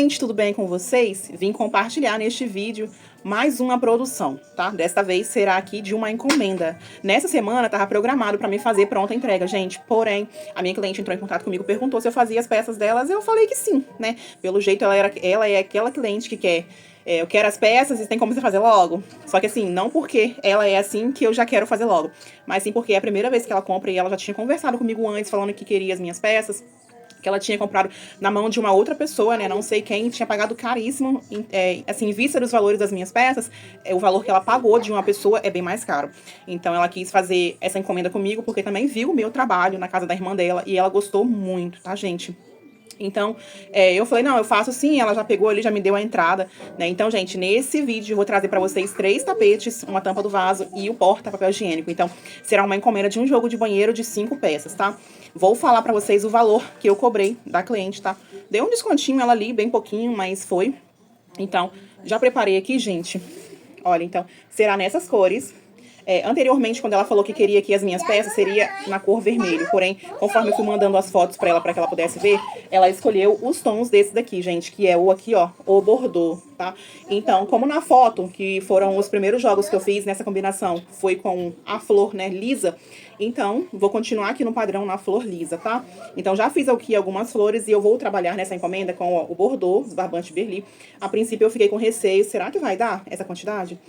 gente, tudo bem com vocês? Vim compartilhar neste vídeo mais uma produção, tá? Desta vez será aqui de uma encomenda. Nessa semana estava programado para me fazer pronta entrega, gente. Porém, a minha cliente entrou em contato comigo, perguntou se eu fazia as peças delas. Eu falei que sim, né? Pelo jeito, ela é aquela cliente que quer... eu quero as peças e tem como você fazer logo. Só que assim, não porque ela é assim que eu já quero fazer logo. Mas sim porque é a primeira vez que ela compra e ela já tinha conversado comigo antes, falando que queria as minhas peças. Que ela tinha comprado na mão de uma outra pessoa, né? Não sei quem, tinha pagado caríssimo. Assim, em vista dos valores das minhas peças, o valor que ela pagou de uma pessoa é bem mais caro. Então ela quis fazer essa encomenda comigo, porque também viu o meu trabalho na casa da irmã dela e ela gostou muito, tá, gente? Então, eu falei, não, eu faço sim, ela já pegou ali, já me deu a entrada, né? Então, gente, nesse vídeo eu vou trazer pra vocês 3 tapetes, uma tampa do vaso e o porta-papel higiênico. Então, será uma encomenda de um jogo de banheiro de 5 peças, tá? Vou falar pra vocês o valor que eu cobrei da cliente, tá? Deu um descontinho ela ali, bem pouquinho, mas foi. Então, já preparei aqui, gente. Olha, então, será nessas cores. Anteriormente, quando ela falou que queria que as minhas peças seria na cor vermelho. Porém, conforme eu fui mandando as fotos pra ela que ela pudesse ver, ela escolheu os tons desse daqui, gente, que é o aqui, ó, o bordô, tá? Então, como na foto, que foram os primeiros jogos que eu fiz nessa combinação, foi com a flor, né, lisa, então, vou continuar aqui no padrão na flor lisa, tá? Então, já fiz aqui algumas flores e eu vou trabalhar nessa encomenda com o bordô, os barbantes Berli. A princípio, eu fiquei com receio, será que vai dar essa quantidade?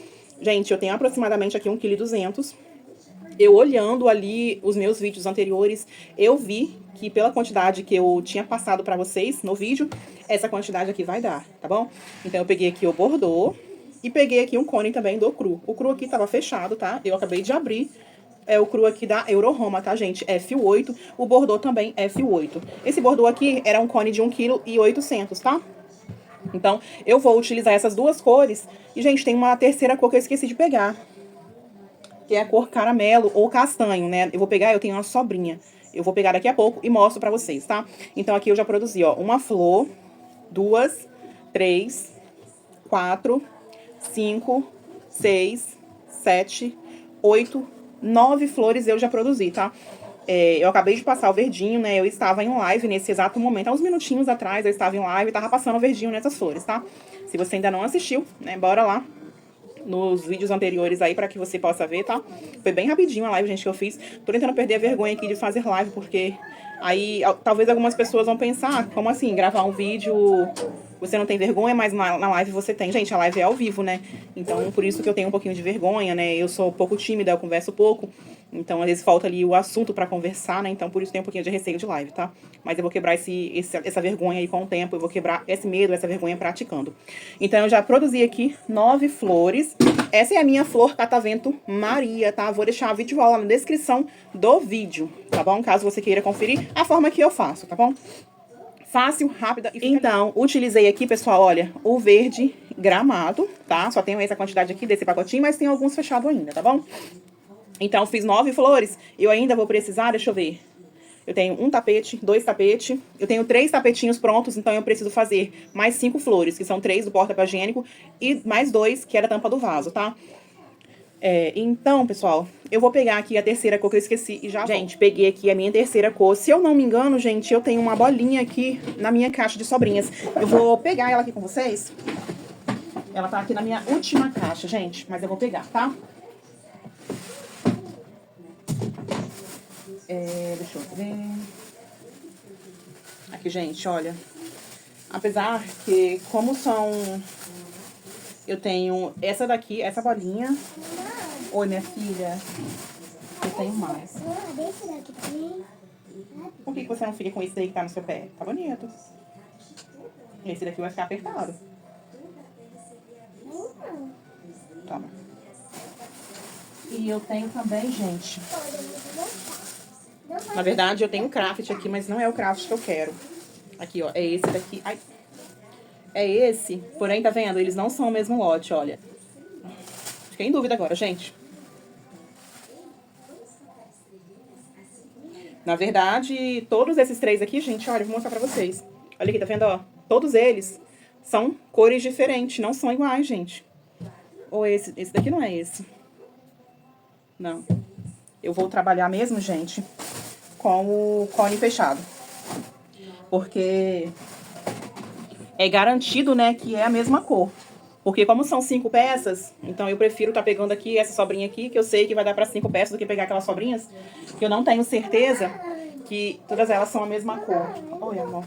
Gente, eu tenho aproximadamente aqui 1,2 kg. Eu olhando ali os meus vídeos anteriores, eu vi que pela quantidade que eu tinha passado pra vocês no vídeo, essa quantidade aqui vai dar, tá bom? Então, eu peguei aqui o bordô e peguei aqui um cone também do cru. O cru aqui tava fechado, tá? Eu acabei de abrir. É o cru aqui da Euroroma, tá, gente? F8. O bordô também F8. Esse bordô aqui era um cone de 1,8 kg, tá? Então, eu vou utilizar essas duas cores. E, gente, tem uma terceira cor que eu esqueci de pegar. Que é a cor caramelo ou castanho, né? Eu vou pegar, eu tenho uma sobrinha. Eu vou pegar daqui a pouco e mostro pra vocês, tá? Então, aqui eu já produzi, ó, uma flor, 2, 3, 4, 5, 6, 7, 8, 9 flores eu já produzi, tá? Eu acabei de passar o verdinho, né? Eu estava em live nesse exato momento. Há uns minutinhos atrás eu estava em live e tava passando o verdinho nessas flores, tá? Se você ainda não assistiu, né? Bora lá nos vídeos anteriores aí pra que você possa ver, tá? Foi bem rapidinho a live, gente, que eu fiz. Tô tentando perder a vergonha aqui de fazer live, porque aí talvez algumas pessoas vão pensar, como assim, gravar um vídeo... Você não tem vergonha, mas na live você tem. Gente, a live é ao vivo, né? Então, por isso que eu tenho um pouquinho de vergonha, né? Eu sou um pouco tímida, eu converso pouco. Então, às vezes, falta ali o assunto pra conversar, né? Então, por isso tem um pouquinho de receio de live, tá? Mas eu vou quebrar essa vergonha aí com o tempo. Eu vou quebrar esse medo, essa vergonha praticando. Então, eu já produzi aqui 9 flores. Essa é a minha flor catavento Maria, tá? Vou deixar a videoaula na descrição do vídeo, tá bom? Caso você queira conferir a forma que eu faço, tá bom? Fácil, rápida e então, utilizei aqui, pessoal, olha, o verde gramado, tá? Só tenho essa quantidade aqui desse pacotinho, mas tem alguns fechados ainda, tá bom? Então, fiz 9 flores. Eu ainda vou precisar, deixa eu ver. Eu tenho um tapete, 2 tapetes. Eu tenho 3 tapetinhos prontos, então eu preciso fazer mais 5 flores, que são 3 do porta-papel higiênico e mais 2, que é da tampa do vaso, tá? Então, pessoal, eu vou pegar aqui a terceira cor que eu esqueci e já gente, peguei aqui a minha terceira cor. Se eu não me engano, gente, eu tenho uma bolinha aqui na minha caixa de sobrinhas. Eu vou pegar ela aqui com vocês. Ela tá aqui na minha última caixa, gente, mas eu vou pegar, tá? Deixa eu ver... Aqui, gente, olha. Apesar que, como são... Eu tenho essa daqui, essa bolinha. Oi, minha filha. Eu tenho mais. Por que você não fica com esse daí que tá no seu pé? Tá bonito. Esse daqui vai ficar apertado. Toma. E eu tenho também, gente... Na verdade, eu tenho um craft aqui, mas não é o craft que eu quero. Aqui, ó, é esse daqui. Ai. É esse, porém, tá vendo? Eles não são o mesmo lote, olha. Fiquei em dúvida agora, gente. Na verdade, todos esses 3 aqui, gente, olha, eu vou mostrar pra vocês. Olha aqui, tá vendo, ó? Todos eles são cores diferentes, não são iguais, gente. Ou esse daqui não é esse. Não. Eu vou trabalhar mesmo, gente, com o cone fechado. Porque é garantido, né, que é a mesma cor. Porque como são 5 peças, então eu prefiro tá pegando aqui essa sobrinha aqui, que eu sei que vai dar pra 5 peças, do que pegar aquelas sobrinhas, que eu não tenho certeza que todas elas são a mesma cor. Oi, amor.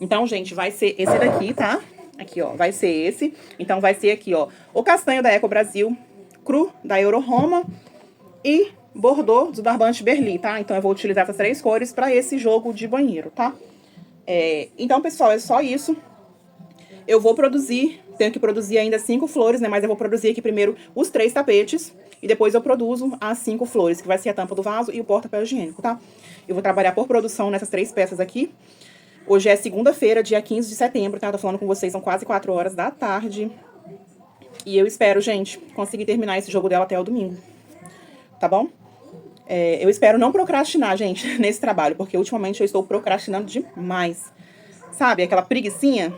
Então, gente, vai ser esse daqui, tá? Aqui, ó, vai ser esse. Então, vai ser aqui, ó, o castanho da Eco Brasil, cru da Euro Roma e Bordeaux do Barbante Berli, tá? Então, eu vou utilizar essas 3 cores pra esse jogo de banheiro, tá? Então, pessoal, é só isso. Eu vou produzir, tenho que produzir ainda 5 flores, né? Mas eu vou produzir aqui primeiro os 3 tapetes. E depois eu produzo as 5 flores, que vai ser a tampa do vaso e o porta-papel higiênico, tá? Eu vou trabalhar por produção nessas 3 peças aqui. Hoje é segunda-feira, dia 15 de setembro, tá? Tô falando com vocês, são quase 4 horas da tarde. E eu espero, gente, conseguir terminar esse jogo dela até o domingo. Tá bom? Eu espero não procrastinar, gente, nesse trabalho, porque ultimamente eu estou procrastinando demais. Sabe, aquela preguicinha?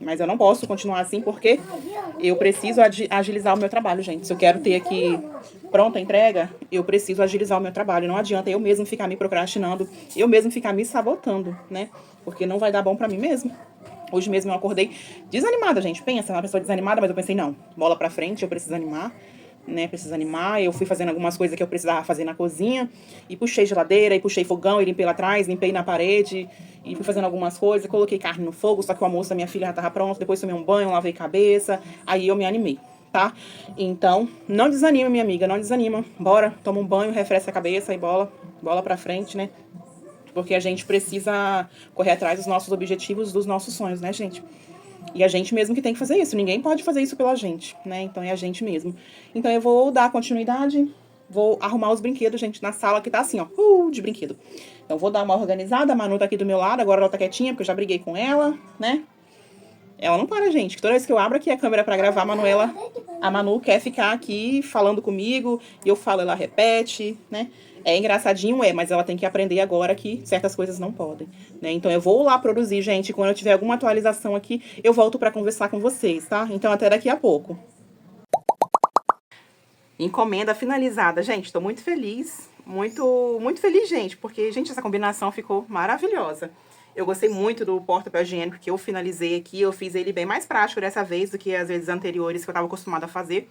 Mas eu não posso continuar assim, porque eu preciso agilizar o meu trabalho, gente. Se eu quero ter aqui pronta a entrega, eu preciso agilizar o meu trabalho. Não adianta eu mesmo ficar me procrastinando, eu mesmo ficar me sabotando, né? Porque não vai dar bom pra mim mesmo. Hoje mesmo eu acordei desanimada, gente. Pensa, uma pessoa desanimada, mas eu pensei, não, bola pra frente, eu preciso animar, né? Preciso animar. Eu fui fazendo algumas coisas que eu precisava fazer na cozinha. E puxei geladeira, e puxei fogão, e limpei lá atrás, limpei na parede. E fui fazendo algumas coisas, coloquei carne no fogo, só que o almoço da minha filha já tava pronto. Depois tomei um banho, lavei cabeça. Aí eu me animei, tá? Então, não desanima, minha amiga, não desanima. Bora, toma um banho, refresca a cabeça e bola pra frente, né? Porque a gente precisa correr atrás dos nossos objetivos, dos nossos sonhos, né, gente? E a gente mesmo que tem que fazer isso. Ninguém pode fazer isso pela gente, né? Então é a gente mesmo. Então eu vou dar continuidade, vou arrumar os brinquedos, gente, na sala que tá assim, ó, de brinquedo. Então vou dar uma organizada, a Manu tá aqui do meu lado, agora ela tá quietinha, porque eu já briguei com ela, né? Ela não para, gente. Toda vez que eu abro aqui a câmera pra gravar, a Manu quer ficar aqui falando comigo, e eu falo, ela repete, né? É engraçadinho, mas ela tem que aprender agora que certas coisas não podem, né? Então eu vou lá produzir, gente. Quando eu tiver alguma atualização aqui, eu volto pra conversar com vocês, tá? Então até daqui a pouco. Encomenda finalizada, gente. Tô muito feliz, muito feliz, gente, porque, gente, essa combinação ficou maravilhosa. Eu gostei muito do porta-papel higiênico que eu finalizei aqui. Eu fiz ele bem mais prático dessa vez do que as vezes anteriores que eu tava acostumada a fazer.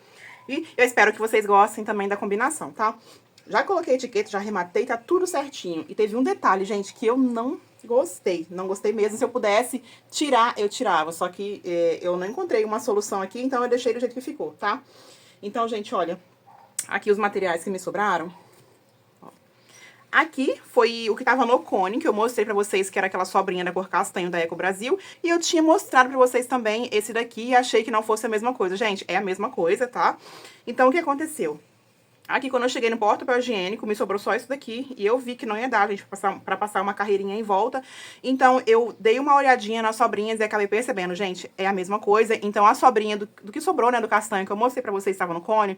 E eu espero que vocês gostem também da combinação, tá? Já coloquei etiqueta, já arrematei, tá tudo certinho. E teve um detalhe, gente, que eu não gostei. Não gostei mesmo. Se eu pudesse tirar, eu tirava. Só que eu não encontrei uma solução aqui, então eu deixei do jeito que ficou, tá? Então, gente, olha, aqui os materiais que me sobraram. Aqui foi o que tava no cone, que eu mostrei pra vocês, que era aquela sobrinha da cor castanho da Eco Brasil. E eu tinha mostrado pra vocês também esse daqui e achei que não fosse a mesma coisa. Gente, é a mesma coisa, tá? Então, o que aconteceu? Aqui, quando eu cheguei no porta-papel higiênico, me sobrou só isso daqui. E eu vi que não ia dar, gente, pra passar uma carreirinha em volta. Então, eu dei uma olhadinha nas sobrinhas e acabei percebendo, gente, é a mesma coisa. Então, a sobrinha do que sobrou, né, do castanho, que eu mostrei pra vocês, estava no cone,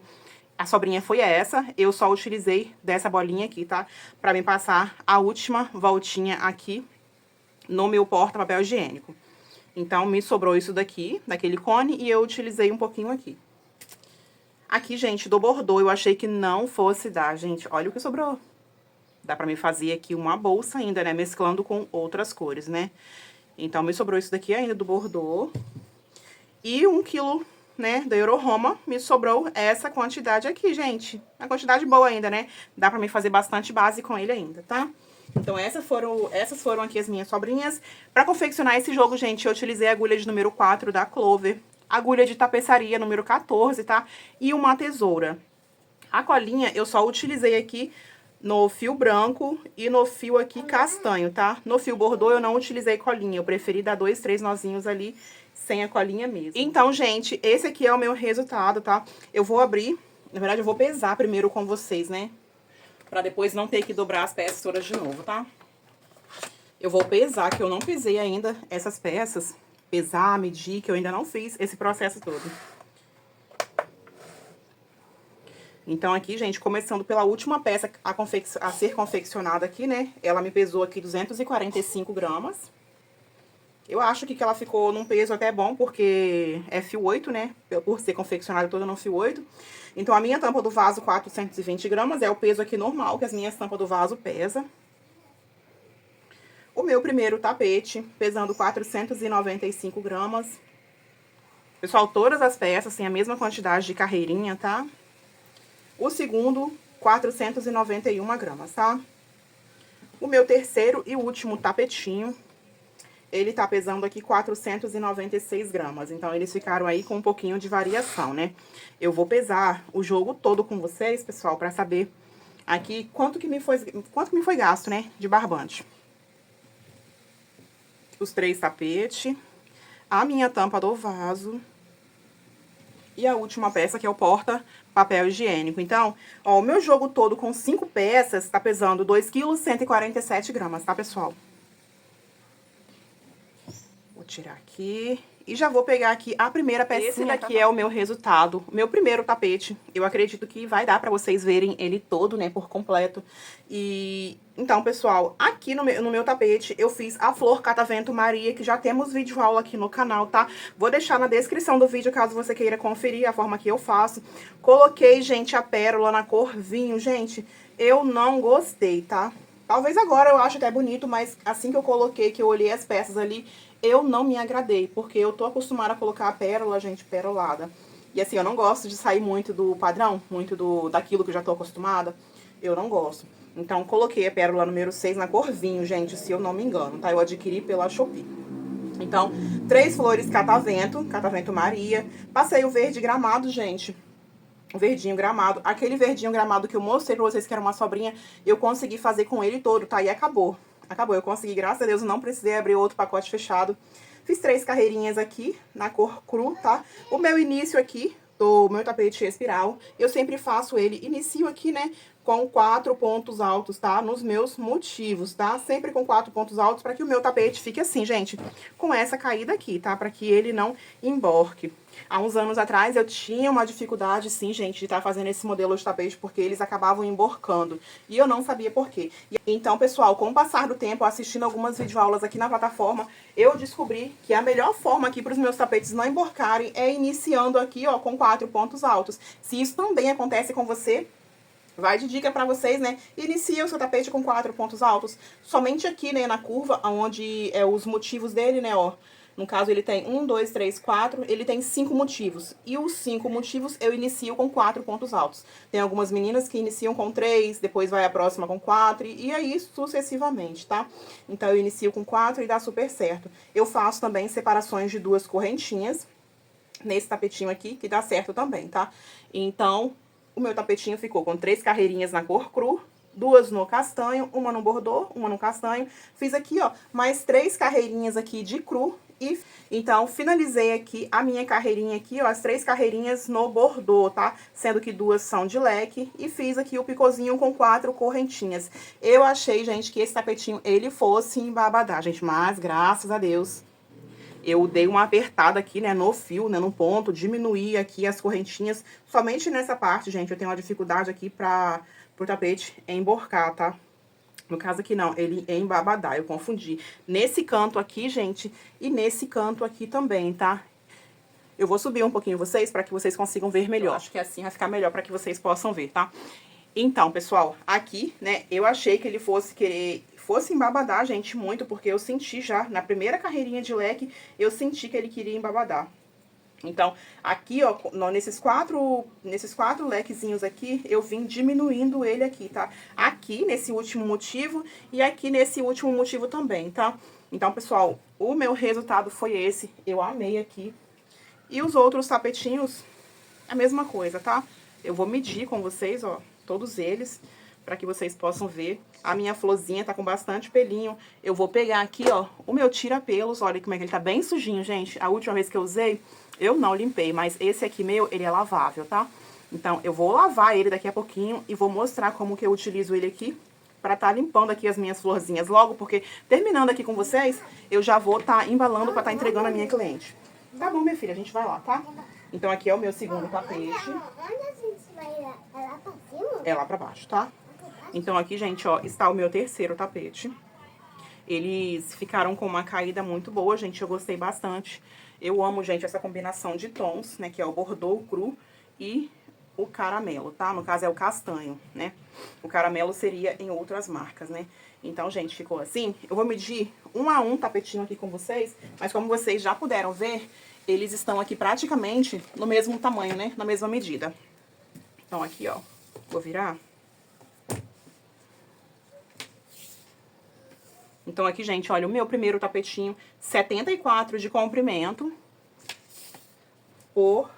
a sobrinha foi essa. Eu só utilizei dessa bolinha aqui, tá? Pra mim passar a última voltinha aqui no meu porta-papel higiênico. Então, me sobrou isso daqui, daquele cone, e eu utilizei um pouquinho aqui. Aqui, gente, do Bordeaux, eu achei que não fosse dar, gente. Olha o que sobrou. Dá pra me fazer aqui uma bolsa ainda, né? Mesclando com outras cores, né? Então, me sobrou isso daqui ainda do Bordeaux. E 1 quilo, né, da Euro Roma, me sobrou essa quantidade aqui, gente. Uma quantidade boa ainda, né? Dá pra me fazer bastante base com ele ainda, tá? Então, essas foram aqui as minhas sobrinhas. Pra confeccionar esse jogo, gente, eu utilizei a agulha de número 4 da Clover. Agulha de tapeçaria número 14, tá? E uma tesoura. A colinha eu só utilizei aqui no fio branco e no fio aqui castanho, tá? No fio Bordeaux eu não utilizei colinha, eu preferi dar 2, 3 nozinhos ali sem a colinha mesmo. Então, gente, esse aqui é o meu resultado, tá? Eu vou abrir, na verdade eu vou pesar primeiro com vocês, né? Pra depois não ter que dobrar as peças todas de novo, tá? Eu vou pesar, que eu não pesei ainda essas peças. Pesar, medir, que eu ainda não fiz esse processo todo. Então, aqui, gente, começando pela última peça a ser confeccionada aqui, né? Ela me pesou aqui 245 gramas. Eu acho que ela ficou num peso até bom, porque é fio 8, né? Por ser confeccionada toda no fio 8. Então, a minha tampa do vaso, 420 gramas, é o peso aqui normal que as minhas tampas do vaso pesam. O meu primeiro tapete, pesando 495 gramas. Pessoal, todas as peças têm a mesma quantidade de carreirinha, tá? O segundo, 491 gramas, tá? O meu terceiro e último tapetinho, ele tá pesando aqui 496 gramas. Então, eles ficaram aí com um pouquinho de variação, né? Eu vou pesar o jogo todo com vocês, pessoal, pra saber aqui quanto que me foi gasto, né? De barbante. Os 3 tapetes, a minha tampa do vaso e a última peça, que é o porta-papel higiênico. Então, ó, o meu jogo todo com 5 peças tá pesando 2,147 kg, tá, pessoal? Vou tirar aqui e já vou pegar aqui a primeira pecinha. Esse daqui é o meu resultado, o meu primeiro tapete. Eu acredito que vai dar pra vocês verem ele todo, né, por completo. E então, pessoal, aqui no meu tapete eu fiz a flor Catavento Maria, que já temos vídeo aula aqui no canal, tá? Vou deixar na descrição do vídeo, caso você queira conferir a forma que eu faço. Coloquei, gente, a pérola na cor vinho. Gente, eu não gostei, tá? Talvez agora eu ache até bonito, mas assim que eu coloquei, que eu olhei as peças ali, eu não me agradei, porque eu tô acostumada a colocar a pérola, gente, perolada. E assim, eu não gosto de sair muito do padrão, muito daquilo que eu já tô acostumada. Eu não gosto. Então, coloquei a pérola número 6 na cor vinho, gente, se eu não me engano, tá? Eu adquiri pela Shopee. Então, 3 flores Catavento Maria. Passei o verde gramado, gente. O verdinho gramado. Aquele verdinho gramado que eu mostrei pra vocês que era uma sobrinha, eu consegui fazer com ele todo, tá? E acabou. Acabou, eu consegui, graças a Deus, não precisei abrir outro pacote fechado. Fiz 3 carreirinhas aqui, na cor cru, tá? O meu início aqui, do meu tapete espiral, eu sempre faço ele, inicio aqui, né, com 4 pontos altos, tá? Nos meus motivos, tá? Sempre com 4 pontos altos, pra que o meu tapete fique assim, gente, com essa caída aqui, tá? Pra que ele não emborque. Há uns anos atrás eu tinha uma dificuldade, sim, gente, de estar fazendo esse modelo de tapete, porque eles acabavam emborcando. E eu não sabia por quê. Então, pessoal, com o passar do tempo, assistindo algumas videoaulas aqui na plataforma, eu descobri que a melhor forma aqui para os meus tapetes não emborcarem é iniciando aqui, ó, com 4 pontos altos. Se isso também acontece com você, vai de dica pra vocês, né? Inicia o seu tapete com 4 pontos altos. Somente aqui, né, na curva, onde é os motivos dele, né, ó. No caso, ele tem 1, 2, 3, 4, ele tem 5 motivos. E os 5 motivos eu inicio com 4 pontos altos. Tem algumas meninas que iniciam com 3, depois vai a próxima com 4, e aí sucessivamente, tá? Então, eu inicio com 4 e dá super certo. Eu faço também separações de 2 correntinhas nesse tapetinho aqui, que dá certo também, tá? Então, o meu tapetinho ficou com 3 carreirinhas na cor cru, 2 no castanho, uma no bordô, uma no castanho. Fiz aqui, ó, mais 3 carreirinhas aqui de cru. E então, finalizei aqui a minha carreirinha aqui, ó, as 3 carreirinhas no bordô, tá? Sendo que 2 são de leque. E fiz aqui o picôzinho com 4 correntinhas. Eu achei, gente, que esse tapetinho, ele fosse embabadar, gente, mas graças a Deus eu dei uma apertada aqui, né, no fio, né, no ponto, diminuí aqui as correntinhas. Somente nessa parte, gente, eu tenho uma dificuldade aqui pro tapete emborcar, tá? No caso aqui não, ele embabadar, eu confundi. Nesse canto aqui, gente, e nesse canto aqui também, tá? Eu vou subir um pouquinho vocês pra que vocês consigam ver melhor. Eu acho que assim vai ficar melhor pra que vocês possam ver, tá? Então, pessoal, aqui, né, eu achei que ele fosse embabadar, gente, muito, porque eu senti já, na primeira carreirinha de leque, eu senti que ele queria embabadar. Então, aqui, ó, nesses quatro lequezinhos aqui, eu vim diminuindo ele aqui, tá? Aqui, nesse último motivo, e aqui nesse último motivo também, tá? Então, pessoal, o meu resultado foi esse, eu amei aqui. E os outros tapetinhos, a mesma coisa, tá? Eu vou medir com vocês, ó, todos eles, pra que vocês possam ver. A minha florzinha tá com bastante pelinho. Eu vou pegar aqui, ó, o meu tira-pelos. Olha como é que ele tá bem sujinho, gente. A última vez que eu usei, eu não limpei, mas esse aqui meu, ele é lavável, tá? Então, eu vou lavar ele daqui a pouquinho e vou mostrar como que eu utilizo ele aqui pra tá limpando aqui as minhas florzinhas logo, porque terminando aqui com vocês, eu já vou tá embalando pra tá entregando a minha cliente. Tá bom, minha filha, a gente vai lá, tá? Então, aqui é o meu segundo tapete. Onde a gente vai ir? É lá pra cima? É lá pra baixo, tá? Então, aqui, gente, ó, está o meu terceiro tapete. Eles ficaram com uma caída muito boa, gente, eu gostei bastante. Eu amo, gente, essa combinação de tons, né, que é o bordô, o cru e o caramelo, tá? No caso é o castanho, né? O caramelo seria em outras marcas, né? Então, gente, ficou assim. Eu vou medir 1 a 1 tapetinho aqui com vocês, mas como vocês já puderam ver, eles estão aqui praticamente no mesmo tamanho, né? Na mesma medida. Então, aqui, ó, vou virar. Então, aqui, gente, olha, o meu primeiro tapetinho, 74 de comprimento por,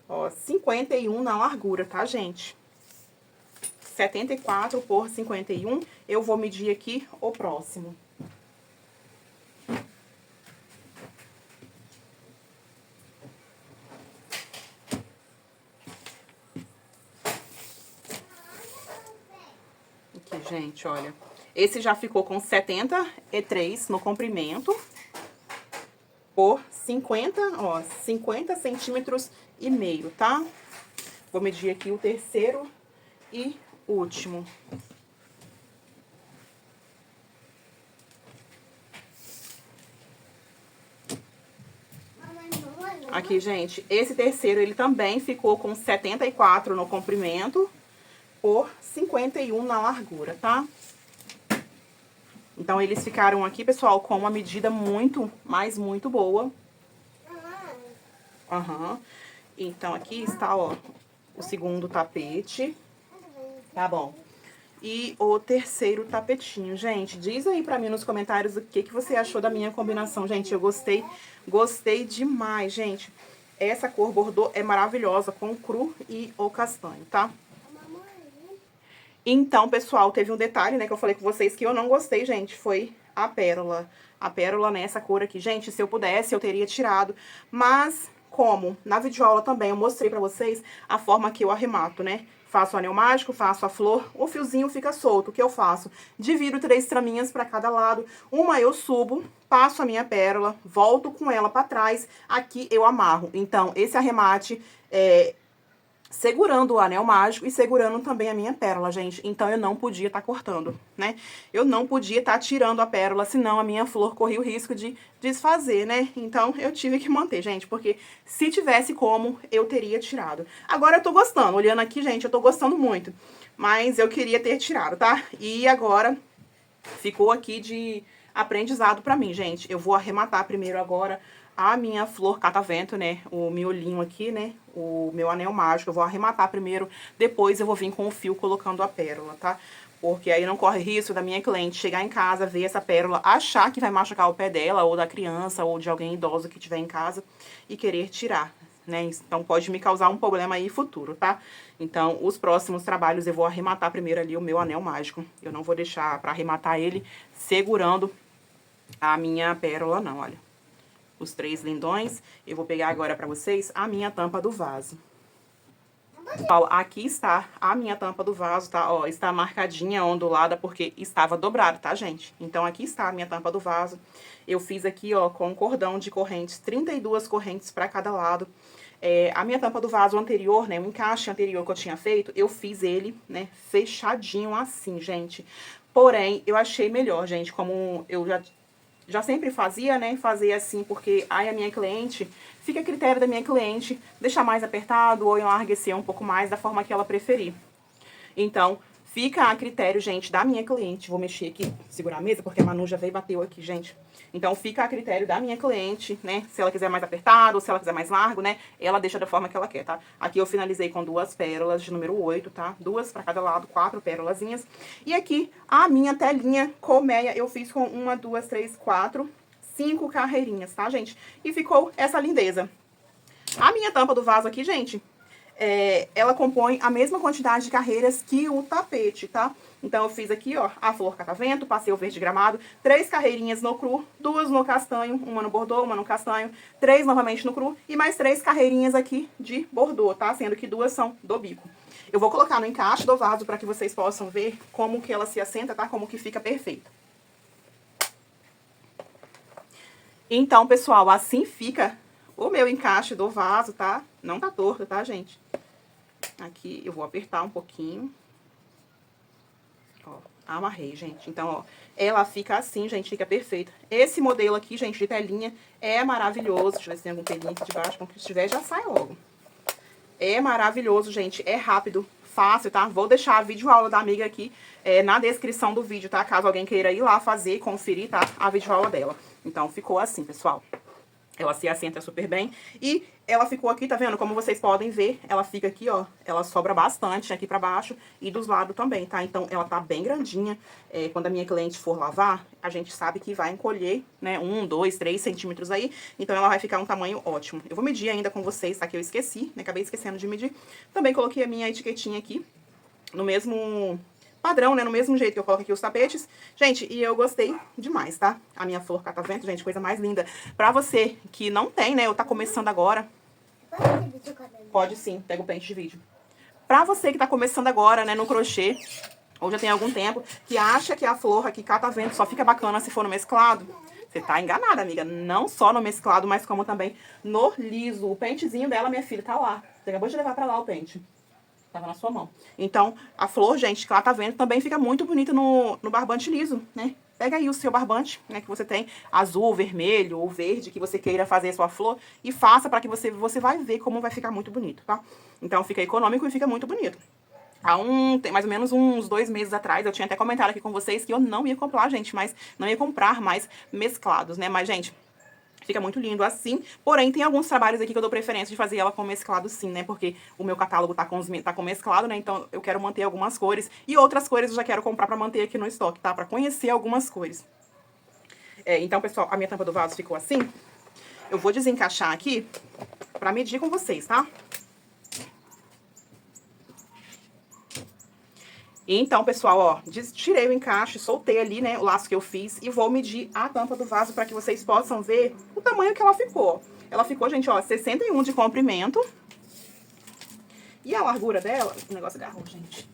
ó, 51 na largura, tá, gente? 74 por 51, eu vou medir aqui o próximo. Aqui, gente, olha. Esse já ficou com 73 no comprimento por 50, ó, 50 centímetros e meio, tá? Vou medir aqui o terceiro e último. Aqui, gente, esse terceiro, ele também ficou com 74 no comprimento por 51 na largura, tá? Então, eles ficaram aqui, pessoal, com uma medida muito, mas muito boa. Aham. Então, aqui está, ó, o segundo tapete. Tá bom. E o terceiro tapetinho. Gente, diz aí pra mim nos comentários o que você achou da minha combinação. Gente, eu gostei demais, gente. Essa cor bordô é maravilhosa com o cru e o castanho, tá? Então, pessoal, teve um detalhe, né, que eu falei com vocês que eu não gostei, gente, foi a pérola. A pérola nessa cor aqui. Gente, se eu pudesse, eu teria tirado. Mas, como na videoaula também eu mostrei pra vocês a forma que eu arremato, né? Faço o anel mágico, faço a flor, o fiozinho fica solto. O que eu faço? Divido 3 traminhas pra cada lado. Uma eu subo, passo a minha pérola, volto com ela pra trás. Aqui eu amarro. Então, esse arremate é segurando o anel mágico e segurando também a minha pérola, gente. Então, eu não podia estar cortando, né? Eu não podia estar tirando a pérola, senão a minha flor corria o risco de desfazer, né? Então, eu tive que manter, gente, porque se tivesse como, eu teria tirado. Agora, eu tô gostando. Olhando aqui, gente, eu tô gostando muito. Mas eu queria ter tirado, tá? E agora, ficou aqui de aprendizado pra mim, gente. Eu vou arrematar primeiro agora a minha flor catavento, né, o miolinho aqui, né, o meu anel mágico, eu vou arrematar primeiro, depois eu vou vir com o fio colocando a pérola, tá? Porque aí não corre risco da minha cliente chegar em casa, ver essa pérola, achar que vai machucar o pé dela, ou da criança, ou de alguém idoso que estiver em casa, e querer tirar, né? Então pode me causar um problema aí futuro, tá? Então, os próximos trabalhos eu vou arrematar primeiro ali o meu anel mágico. Eu não vou deixar pra arrematar ele segurando a minha pérola, não, olha. Os 3 lindões. Eu vou pegar agora pra vocês a minha tampa do vaso. Ó, aqui está a minha tampa do vaso, tá? Ó, está marcadinha, ondulada, porque estava dobrado, tá, gente? Então, aqui está a minha tampa do vaso. Eu fiz aqui, ó, com um cordão de correntes, 32 correntes pra cada lado. A minha tampa do vaso anterior, né, o encaixe anterior que eu tinha feito, eu fiz ele, né, fechadinho assim, gente. Porém, eu achei melhor, gente, como eu já sempre fazia, né, fazer assim, porque aí a minha cliente, fica a critério da minha cliente, deixar mais apertado ou enlarguecer um pouco mais da forma que ela preferir. Então, fica a critério, gente, da minha cliente. Vou mexer aqui, segurar a mesa, porque a Manu já veio e bateu aqui, gente. Então, fica a critério da minha cliente, né, se ela quiser mais apertado ou se ela quiser mais largo, né, ela deixa da forma que ela quer, tá? Aqui eu finalizei com 2 pérolas de número 8, tá? 2 pra cada lado, 4 pérolazinhas. E aqui, a minha telinha colmeia, eu fiz com 1, 2, 3, 4, 5 carreirinhas, tá, gente? E ficou essa lindeza. A minha tampa do vaso aqui, gente, ela compõe a mesma quantidade de carreiras que o tapete, tá? Então, eu fiz aqui, ó, a flor catavento, passei o verde gramado, 3 carreirinhas no cru, 2 no castanho, uma no bordô, uma no castanho, 3 novamente no cru e mais 3 carreirinhas aqui de bordô, tá? Sendo que 2 são do bico. Eu vou colocar no encaixe do vaso para que vocês possam ver como que ela se assenta, tá? Como que fica perfeita. Então, pessoal, assim fica o meu encaixe do vaso, tá? Não tá torto, tá, gente? Aqui eu vou apertar um pouquinho. Ó, amarrei, gente. Então, ó, ela fica assim, gente, fica perfeita. Esse modelo aqui, gente, de telinha, é maravilhoso. Deixa eu ver se tem algum pelinho aqui de baixo. Bom, que se tiver, já sai logo. É maravilhoso, gente. É rápido, fácil, tá? Vou deixar a videoaula da amiga aqui na descrição do vídeo, tá? Caso alguém queira ir lá fazer, conferir, tá? A videoaula dela. Então, ficou assim, pessoal. Ela se assenta super bem. E ela ficou aqui, tá vendo? Como vocês podem ver, ela fica aqui, ó. Ela sobra bastante aqui pra baixo e dos lados também, tá? Então, ela tá bem grandinha. Quando a minha cliente for lavar, a gente sabe que vai encolher, né? 1, 2, 3 centímetros aí. Então, ela vai ficar um tamanho ótimo. Eu vou medir ainda com vocês, tá? Que eu esqueci, né? Acabei esquecendo de medir. Também coloquei a minha etiquetinha aqui no mesmo padrão, né? No mesmo jeito que eu coloco aqui os tapetes. Gente, e eu gostei demais, tá? A minha flor catavento, gente, coisa mais linda. Pra você que não tem, né? Ou tá começando agora. Pode dividir o cabelo? Pode sim, pega o pente de vídeo. Pra você que tá começando agora, né, no crochê, ou já tem algum tempo, que acha que a flor aqui catavento só fica bacana se for no mesclado, você tá enganada, amiga. Não só no mesclado, mas como também no liso. O pentezinho dela, minha filha, tá lá. Você acabou de levar pra lá o pente. Tava na sua mão. Então, a flor, gente, que ela tá vendo, também fica muito bonita no barbante liso, né? Pega aí o seu barbante, né, que você tem, azul, vermelho ou verde, que você queira fazer a sua flor, e faça pra que você vai ver como vai ficar muito bonito, tá? Então, fica econômico e fica muito bonito. Tem mais ou menos uns 2 meses atrás, eu tinha até comentado aqui com vocês que eu não ia comprar, gente, mas não ia comprar mais mesclados, né? Mas, gente, fica muito lindo assim, porém tem alguns trabalhos aqui que eu dou preferência de fazer ela com mesclado sim, né? Porque o meu catálogo tá com mesclado, né? Então eu quero manter algumas cores. E outras cores eu já quero comprar pra manter aqui no estoque, tá? Pra conhecer algumas cores. Então, pessoal, a minha tampa do vaso ficou assim. Eu vou desencaixar aqui pra medir com vocês, tá? Então, pessoal, ó, tirei o encaixe, soltei ali, né, o laço que eu fiz e vou medir a tampa do vaso para que vocês possam ver o tamanho que ela ficou. Ela ficou, gente, ó, 61 de comprimento. E a largura dela... O negócio agarrou, gente.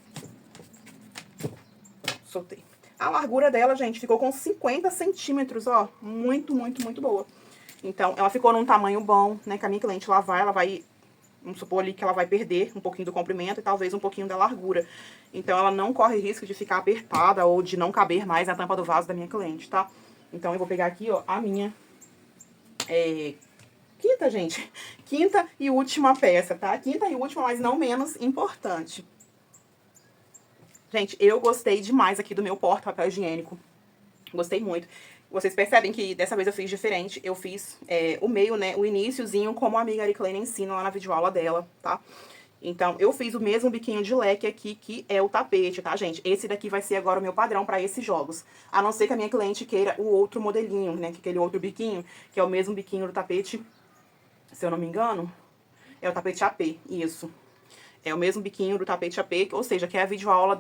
Soltei. A largura dela, gente, ficou com 50 centímetros, ó. Muito, muito, muito boa. Então, ela ficou num tamanho bom, né, que a minha cliente lavar, ela vai... Vamos supor ali que ela vai perder um pouquinho do comprimento e talvez um pouquinho da largura. Então, ela não corre risco de ficar apertada ou de não caber mais na tampa do vaso da minha cliente, tá? Então, eu vou pegar aqui, ó, a minha quinta, gente. Quinta e última peça, tá? Quinta e última, mas não menos importante. Gente, eu gostei demais aqui do meu porta-papel higiênico. Gostei muito. Vocês percebem que dessa vez eu fiz diferente. Eu fiz o meio, né, o iniciozinho, como a amiga Ariclene ensina lá na videoaula dela, tá? Então, eu fiz o mesmo biquinho de leque aqui, que é o tapete, tá, gente? Esse daqui vai ser agora o meu padrão pra esses jogos. A não ser que a minha cliente queira o outro modelinho, né, que aquele outro biquinho, que é o mesmo biquinho do tapete, se eu não me engano, é o tapete AP, isso. É o mesmo biquinho do tapete AP, ou seja, que é a videoaula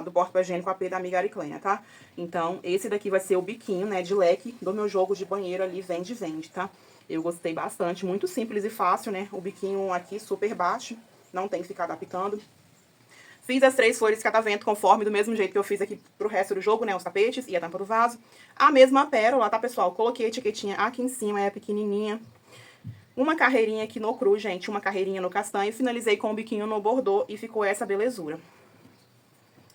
do porta-papel higiênico AP da amiga Ariclênia, tá? Então, esse daqui vai ser o biquinho, né, de leque do meu jogo de banheiro ali, vende, tá? Eu gostei bastante, muito simples e fácil, né? O biquinho aqui super baixo, não tem que ficar adaptando. Fiz as 3 flores catavento conforme do mesmo jeito que eu fiz aqui pro resto do jogo, né, os tapetes e a tampa do vaso. A mesma pérola, tá, pessoal? Coloquei a etiquetinha aqui em cima, é pequenininha. Uma carreirinha aqui no cru, gente, uma carreirinha no castanho. Finalizei com o biquinho no bordô e ficou essa belezura.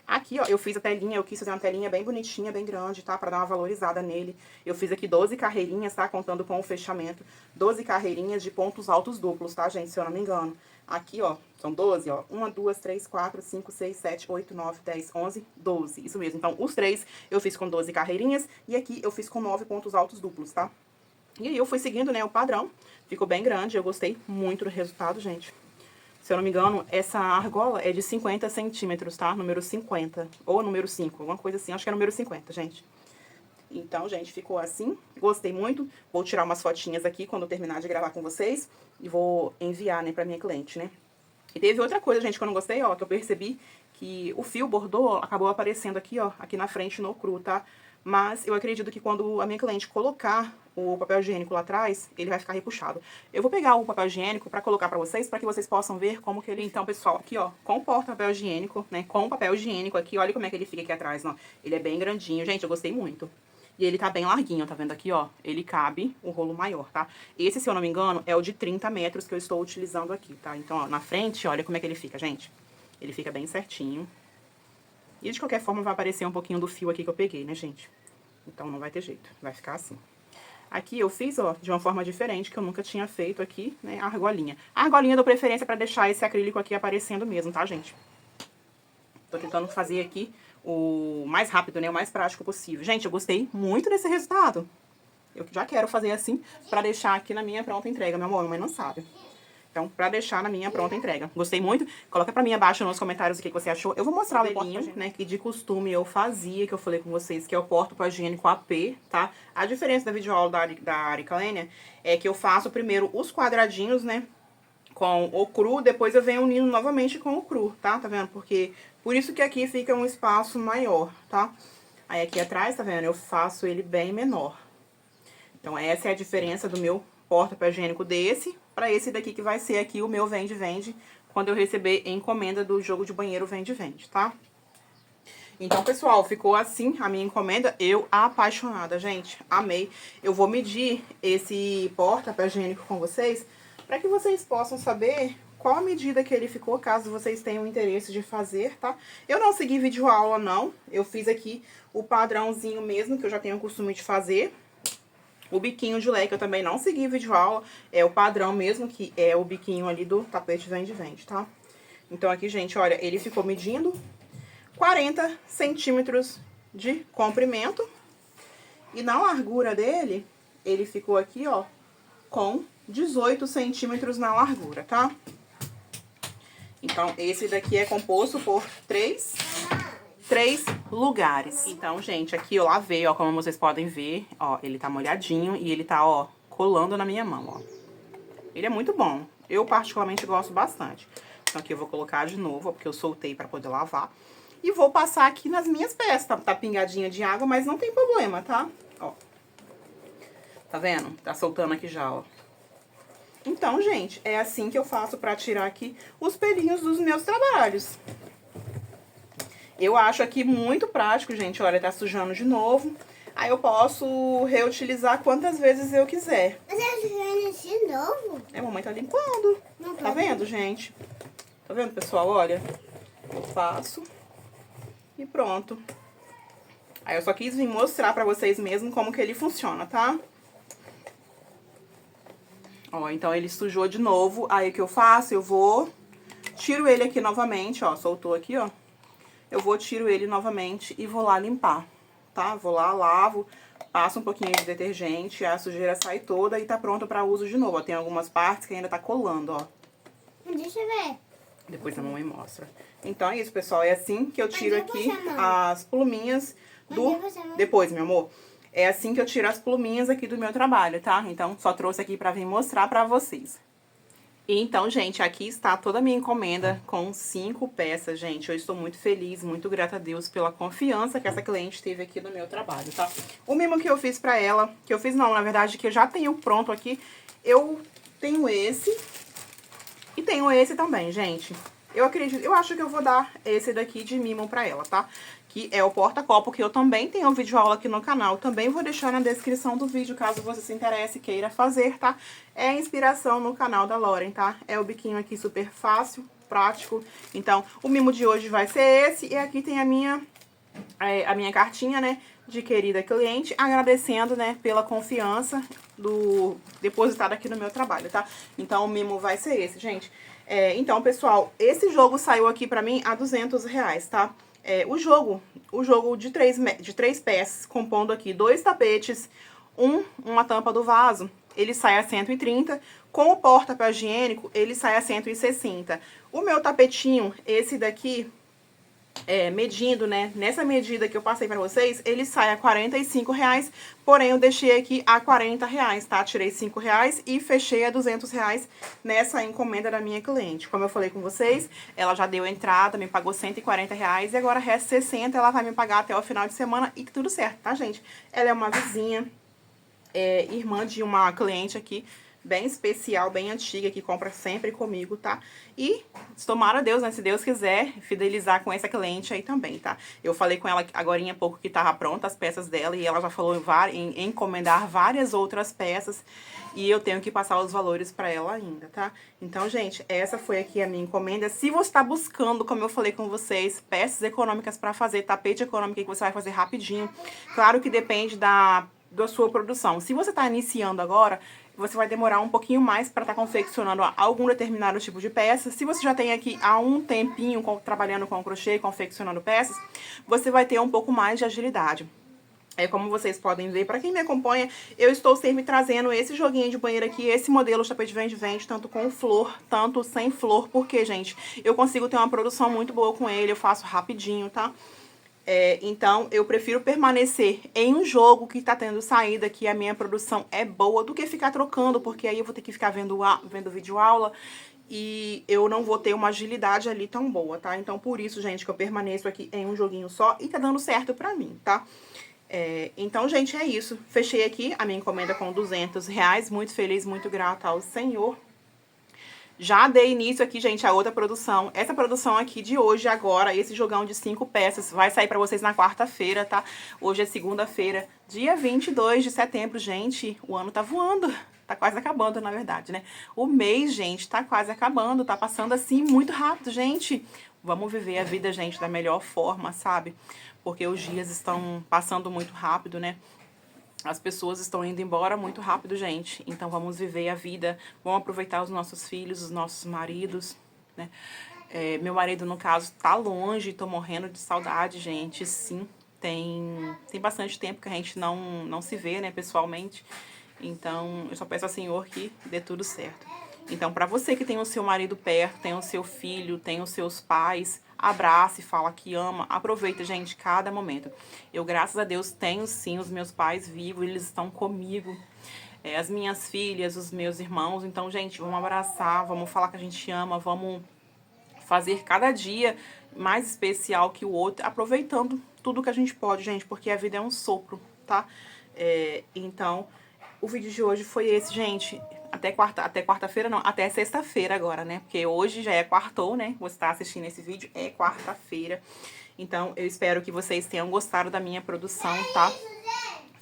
Aqui, ó, eu fiz a telinha, eu quis fazer uma telinha bem bonitinha, bem grande, tá? Pra dar uma valorizada nele. Eu fiz aqui 12 carreirinhas, tá? Contando com o fechamento. 12 carreirinhas de pontos altos duplos, tá, gente? Se eu não me engano. Aqui, ó, são 12, ó. 1, 2, 3, 4, 5, 6, 7, 8, 9, 10, 11, 12. Isso mesmo. Então, os 3 eu fiz com 12 carreirinhas e aqui eu fiz com 9 pontos altos duplos, tá? E aí eu fui seguindo, né, o padrão. Ficou bem grande, eu gostei muito do resultado, gente. Se eu não me engano, essa argola é de 50 centímetros, tá? Número 50, ou número 5, alguma coisa assim. Acho que é número 50, gente. Então, gente, ficou assim. Gostei muito. Vou tirar umas fotinhas aqui quando eu terminar de gravar com vocês. E vou enviar, né, pra minha cliente, né? E teve outra coisa, gente, que eu não gostei, ó. Que eu percebi que o fio bordô acabou aparecendo aqui, ó. Aqui na frente no cru, tá? Mas eu acredito que quando a minha cliente colocar o papel higiênico lá atrás, ele vai ficar repuxado. Eu vou pegar o papel higiênico pra colocar pra vocês, pra que vocês possam ver como que ele... Então, pessoal, aqui, ó, com o porta-papel higiênico, né, com o papel higiênico aqui, olha como é que ele fica aqui atrás, ó. Ele é bem grandinho, gente, eu gostei muito. E ele tá bem larguinho, tá vendo aqui, ó? Ele cabe o rolo maior, tá? Esse, se eu não me engano, é o de 30 metros que eu estou utilizando aqui, tá? Então, ó, na frente, olha como é que ele fica, gente. Ele fica bem certinho. E de qualquer forma vai aparecer um pouquinho do fio aqui que eu peguei, né, gente? Então não vai ter jeito, vai ficar assim. Aqui eu fiz, ó, de uma forma diferente, que eu nunca tinha feito aqui, né, a argolinha. A argolinha eu dou preferência pra deixar esse acrílico aqui aparecendo mesmo, tá, gente? Tô tentando fazer aqui o mais rápido, né? O mais prático possível. Gente, eu gostei muito desse resultado. Eu já quero fazer assim pra deixar aqui na minha pronta entrega, meu amor. Mamãe não sabe. Então, pra deixar na minha pronta entrega. Gostei muito. Coloca pra mim abaixo nos comentários o que você achou. Eu vou mostrar o modelinho, né, que de costume eu fazia, que eu falei com vocês, que é o porta-pó higiênico AP, tá? A diferença da videoaula da Aricalênia é que eu faço primeiro os quadradinhos, né, com o cru, depois eu venho unindo novamente com o cru, tá? Tá vendo? Porque, por isso que aqui fica um espaço maior, tá? Aí aqui atrás, tá vendo? Eu faço ele bem menor. Então, essa é a diferença do meu porta-pó higiênico desse para esse daqui que vai ser aqui o meu vende-vende quando eu receber encomenda do jogo de banheiro vende-vende, tá? Então, pessoal, ficou assim a minha encomenda. Eu apaixonada, gente. Amei. Eu vou medir esse porta-pó higiênico com vocês para que vocês possam saber qual a medida que ele ficou, caso vocês tenham interesse de fazer, tá? Eu não segui videoaula, não. Eu fiz aqui o padrãozinho mesmo, que eu já tenho o costume de fazer. O biquinho de leque eu também não segui videoaula, é o padrão mesmo, que é o biquinho ali do tapete vende-vende, tá? Então aqui, gente, olha, ele ficou medindo 40 centímetros de comprimento. E na largura dele, ele ficou aqui, ó, com 18 centímetros na largura, tá? Então, esse daqui é composto por três lugares. Então, gente, aqui eu lavei, ó, como vocês podem ver, ó, ele tá molhadinho e ele tá, ó, colando na minha mão, ó. Ele é muito bom. Eu particularmente gosto bastante. Então aqui eu vou colocar de novo, ó, porque eu soltei pra poder lavar. E vou passar aqui nas minhas peças, tá pingadinha de água, mas não tem problema, tá? Ó. Tá vendo? Tá soltando aqui já, ó. Então, gente, é assim que eu faço pra tirar aqui os pelinhos dos meus trabalhos. Eu acho aqui muito prático, gente. Olha, tá sujando de novo. Aí eu posso reutilizar quantas vezes eu quiser. Mas é sujando de novo? É, a mamãe tá limpando. Não Tá vendo, gente? Tá vendo, pessoal? Olha, eu faço e pronto. Aí eu só quis vir mostrar pra vocês mesmo como que ele funciona, tá? Ó, então ele sujou de novo. Aí o que eu faço? Eu vou... Tiro ele aqui novamente, ó. Soltou aqui, ó. Eu vou, tiro ele novamente e vou lá limpar, tá? Vou lá, lavo, passo um pouquinho de detergente, a sujeira sai toda e tá pronto pra uso de novo. Ó, tem algumas partes que ainda tá colando, ó. Deixa eu ver. Depois a mamãe mostra. Então é isso, pessoal. É assim que eu tiro aqui as pluminhas do... Depois, meu amor. É assim que eu tiro as pluminhas aqui do meu trabalho, tá? Então, só trouxe aqui pra vir mostrar pra vocês. Então, gente, aqui está toda a minha encomenda com 5 peças, gente. Eu estou muito feliz, muito grata a Deus pela confiança que essa cliente teve aqui no meu trabalho, tá? O mimo que eu fiz pra ela, que eu fiz não, na verdade, que eu já tenho pronto aqui, eu tenho esse e tenho esse também, gente. Eu acho que eu vou dar esse daqui de mimo pra ela, tá? Que é o porta-copo, que eu também tenho um vídeo aula aqui no canal. Também vou deixar na descrição do vídeo, caso você se interesse e queira fazer, tá? É inspiração no canal da Lauren, tá? É o biquinho aqui super fácil, prático. Então, o mimo de hoje vai ser esse. E aqui tem a minha cartinha, né? De querida cliente, agradecendo, né? Pela confiança depositada aqui no meu trabalho, tá? Então, o mimo vai ser esse, gente. Então, pessoal, esse jogo saiu aqui pra mim a R$200, tá? O jogo de três peças, compondo aqui 2 tapetes, uma tampa do vaso, ele sai a 130. Com o porta-pó higiênico, ele sai a 160. O meu tapetinho, esse daqui, medindo, né, nessa medida que eu passei pra vocês, ele sai a R$45, porém eu deixei aqui a R$40, tá? Tirei R$5 e fechei a R$200 nessa encomenda da minha cliente. Como eu falei com vocês, ela já deu a entrada, me pagou R$140 e agora resta 60, ela vai me pagar até o final de semana e tudo certo, tá, gente? Ela é uma vizinha, irmã de uma cliente aqui, bem especial, bem antiga, que compra sempre comigo, tá? E tomara Deus, né, se Deus quiser, fidelizar com essa cliente aí também, tá? Eu falei com ela agorinha há pouco que tava pronta as peças dela e ela já falou em encomendar várias outras peças e eu tenho que passar os valores pra ela ainda, tá? Então, gente, essa foi aqui a minha encomenda. Se você tá buscando, como eu falei com vocês, peças econômicas pra fazer, tapete econômico que você vai fazer rapidinho, claro que depende da sua produção. Se você tá iniciando agora, você vai demorar um pouquinho mais para estar confeccionando algum determinado tipo de peça. Se você já tem aqui há um tempinho trabalhando com crochê, confeccionando peças, você vai ter um pouco mais de agilidade. Como vocês podem ver, para quem me acompanha, eu estou sempre trazendo esse joguinho de banheiro aqui, esse modelo tapete vende-vende, tanto com flor, tanto sem flor, porque, gente, eu consigo ter uma produção muito boa com ele, eu faço rapidinho, tá? Então, eu prefiro permanecer em um jogo que tá tendo saída, que a minha produção é boa, do que ficar trocando, porque aí eu vou ter que ficar vendo vídeo aula e eu não vou ter uma agilidade ali tão boa, tá? Então, por isso, gente, que eu permaneço aqui em um joguinho só e tá dando certo pra mim, tá? Então, gente, é isso. Fechei aqui a minha encomenda com R$200. Muito feliz, muito grata ao Senhor. Já dei início aqui, gente, a outra produção. Essa produção aqui de hoje, agora, esse jogão de 5 peças, vai sair pra vocês na quarta-feira, tá? Hoje é segunda-feira, dia 22 de setembro, gente. O ano tá voando. Tá quase acabando, na verdade, né? O mês, gente, tá quase acabando. Tá passando assim muito rápido, gente. Vamos viver a vida, gente, da melhor forma, sabe? Porque os dias estão passando muito rápido, né? As pessoas estão indo embora muito rápido, gente. Então, vamos viver a vida, vamos aproveitar os nossos filhos, os nossos maridos, né? Meu marido, no caso, tá longe, tô morrendo de saudade, gente. Sim, tem bastante tempo que a gente não se vê, né, pessoalmente. Então, eu só peço ao Senhor que dê tudo certo. Então, pra você que tem o seu marido perto, tem o seu filho, tem os seus pais, abrace, fala que ama, aproveita, gente, cada momento. Eu, graças a Deus, tenho sim os meus pais vivos, eles estão comigo, as minhas filhas, os meus irmãos. Então, gente, vamos abraçar, vamos falar que a gente ama, vamos fazer cada dia mais especial que o outro, aproveitando tudo que a gente pode, gente, porque a vida é um sopro, tá? Então, o vídeo de hoje foi esse, gente. Até quarta-feira não, até sexta-feira agora, né? Porque hoje já é quartou, né? Você tá assistindo esse vídeo, é quarta-feira. Então, eu espero que vocês tenham gostado da minha produção, tá?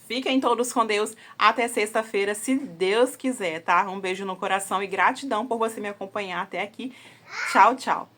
Fiquem todos com Deus até sexta-feira, se Deus quiser, tá? Um beijo no coração e gratidão por você me acompanhar até aqui. Tchau, tchau.